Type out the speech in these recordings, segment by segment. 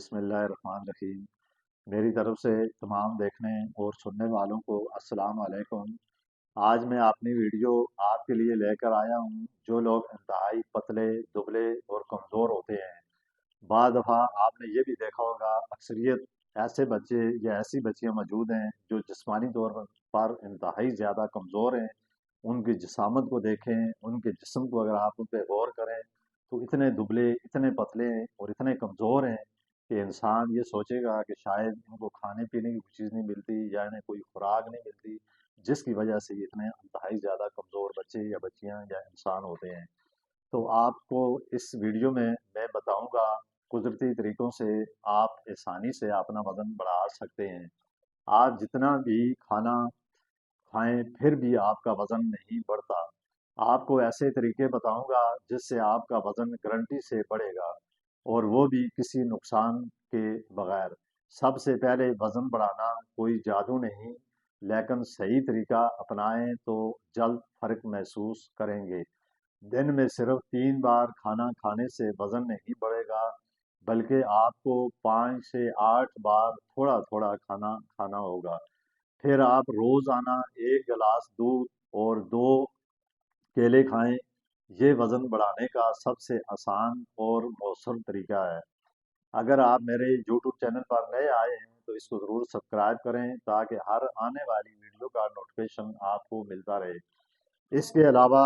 बिस्मिल्लाहिर्रहमानिर्रहीम। मेरी तरफ से तमाम देखने और सुनने वालों को अस्सलाम वालेकुम। आज मैं अपनी वीडियो आपके लिए लेकर आया हूँ जो लोग इंतहाई पतले, दुबले और कमज़ोर होते हैं। बाद दफ़ा आपने ये भी देखा होगा, अक्सरियत ऐसे बच्चे या ऐसी बच्चियाँ मौजूद हैं जो जिस्मानी तौर पर इंतहाई ज़्यादा कमज़ोर हैं। उनकी जिसामत को देखें, उनके जिस्म को अगर आप उन पे गौर करें तो इतने दुबले, इतने पतले हैं और इतने कमज़ोर हैं कि इंसान ये सोचेगा कि शायद इनको खाने पीने की कोई चीज़ नहीं मिलती या इन्हें कोई खुराक नहीं मिलती, जिसकी वजह से ये इतने इंतहाई ज़्यादा कमज़ोर बच्चे या बच्चियाँ या इंसान होते हैं। तो आपको इस वीडियो में मैं बताऊंगा कुदरती तरीकों से आप आसानी से अपना वज़न बढ़ा सकते हैं। आप जितना भी खाना खाएं फिर भी आपका वज़न नहीं बढ़ता। आपको ऐसे तरीके बताऊंगा जिससे आपका वज़न गारंटी से बढ़ेगा और वो भी किसी नुकसान के बगैर। सबसे पहले वज़न बढ़ाना कोई जादू नहीं, लेकिन सही तरीका अपनाएं तो जल्द फ़र्क महसूस करेंगे। दिन में सिर्फ 3 बार खाना खाने से वज़न नहीं बढ़ेगा, बल्कि आपको 5 से 8 बार थोड़ा थोड़ा खाना खाना होगा। फिर आप रोज़ाना 1 गिलास दूध और 2 केले खाएं। ये वज़न बढ़ाने का सबसे आसान और मौसर तरीका है। अगर आप मेरे यूट्यूब चैनल पर नए आए हैं तो इसको ज़रूर सब्सक्राइब करें ताकि हर आने वाली वीडियो का नोटिफिकेशन आपको मिलता रहे। इसके अलावा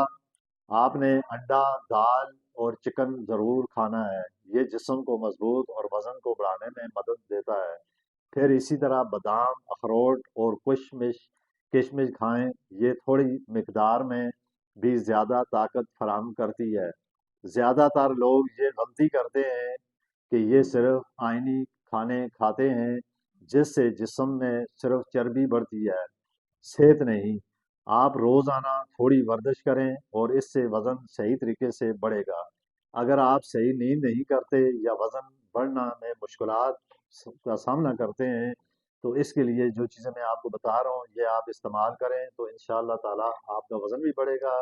आपने अंडा, दाल और चिकन ज़रूर खाना है। ये जिस्म को मजबूत और वज़न को बढ़ाने में मदद देता है। फिर इसी तरह बादाम, अखरोट और किशमिश खाएं। ये थोड़ी मिकदार में भी ज़्यादा ताकत फराहम करती है। ज़्यादातर लोग ये गलती करते हैं कि ये सिर्फ आइनी खाने खाते हैं, जिससे जिस्म में सिर्फ चर्बी बढ़ती है, सेहत नहीं। आप रोज़ाना थोड़ी वर्जिश करें और इससे वज़न सही तरीके से बढ़ेगा। अगर आप सही नींद नहीं करते या वज़न बढ़ना में मुश्किलात का सामना करते हैं तो इसके लिए जो चीज़ें मैं आपको बता रहा हूँ ये आप इस्तेमाल करें तो इंशाअल्लाह ताला आपका वज़न भी बढ़ेगा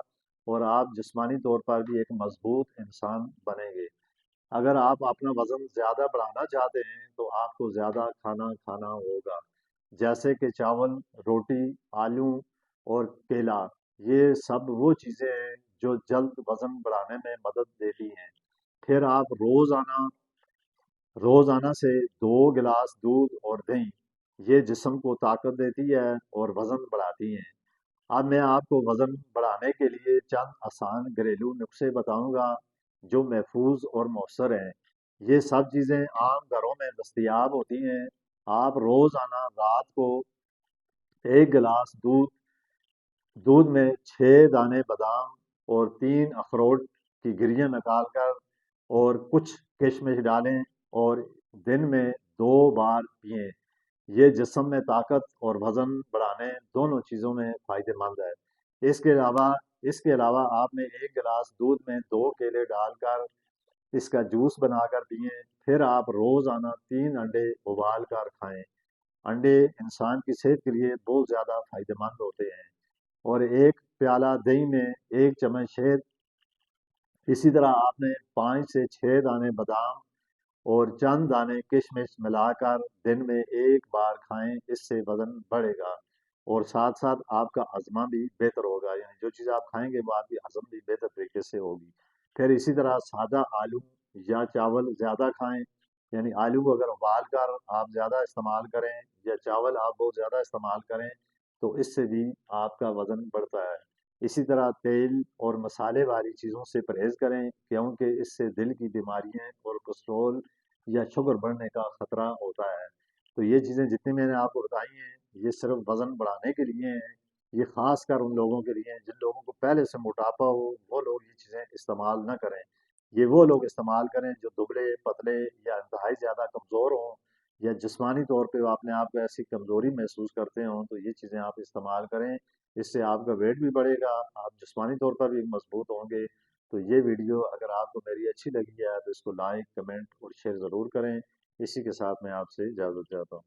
और आप जिस्मानी तौर पर भी एक मजबूत इंसान बनेंगे। अगर आप अपना वज़न ज़्यादा बढ़ाना चाहते हैं तो आपको ज़्यादा खाना खाना होगा, जैसे कि चावल, रोटी, आलू और केला। ये सब वो चीज़ें हैं जो जल्द वज़न बढ़ाने में मदद देती हैं। फिर आप रोज़ाना से 2 गिलास दूध और दही, ये जिस्म को ताकत देती है और वज़न बढ़ाती हैं। अब मैं आपको वज़न बढ़ाने के लिए चंद आसान घरेलू नुस्खे बताऊंगा जो महफूज और मौसर हैं। ये सब चीज़ें आम घरों में दस्तयाब होती हैं। आप रोज़ाना रात को 1 गिलास दूध में 6 दाने बादाम और 3 अखरोट की गिरियाँ निकालकर और कुछ किशमिश डालें और दिन में 2 बार पिएं। ये जिस्म में ताकत और वज़न बढ़ाने दोनों चीज़ों में फ़ायदेमंद है। इसके अलावा इसके अलावा आपने 1 गिलास दूध में 2 केले डालकर इसका जूस बनाकर पिएं। फिर आप रोज़ाना 3 अंडे उबाल कर खाएं। अंडे इंसान की सेहत के लिए बहुत ज़्यादा फ़ायदेमंद होते हैं। और 1 प्याला दही में 1 चम्मच शहद। इसी तरह आपने 5 से 6 दाने बादाम और चंद दाने किशमिश मिलाकर दिन में 1 बार खाएं। इससे वज़न बढ़ेगा और साथ साथ आपका हजमा भी बेहतर होगा, यानी जो चीज़ आप खाएंगे वो आपकी हजम भी बेहतर तरीके से होगी। फिर इसी तरह सादा आलू या चावल ज़्यादा खाएं, यानी आलू को अगर उबाल कर आप ज़्यादा इस्तेमाल करें या चावल आप बहुत ज़्यादा इस्तेमाल करें तो इससे भी आपका वज़न बढ़ता है। इसी तरह तेल और मसाले वाली चीज़ों से परहेज़ करें, क्योंकि इससे दिल की बीमारियां और कोलेस्ट्रॉल या शुगर बढ़ने का खतरा होता है। तो ये चीज़ें जितनी मैंने आपको बताई हैं ये सिर्फ वज़न बढ़ाने के लिए हैं। ये ख़ास कर उन लोगों के लिए हैं जिन लोगों को पहले से मोटापा हो, वो लोग ये चीज़ें इस्तेमाल ना करें। ये वो लोग इस्तेमाल करें जो दुबले पतले या इंतहाई ज़्यादा कमज़ोर हों या जिस्मानी तौर पे वो अपने आप को ऐसी कमज़ोरी महसूस करते हों, तो ये चीज़ें आप इस्तेमाल करें। इससे आपका वेट भी बढ़ेगा, आप जिस्मानी तौर पर भी मजबूत होंगे। तो ये वीडियो अगर आपको मेरी अच्छी लगी है तो इसको लाइक, कमेंट और शेयर ज़रूर करें। इसी के साथ मैं आपसे इजाज़त चाहता हूँ।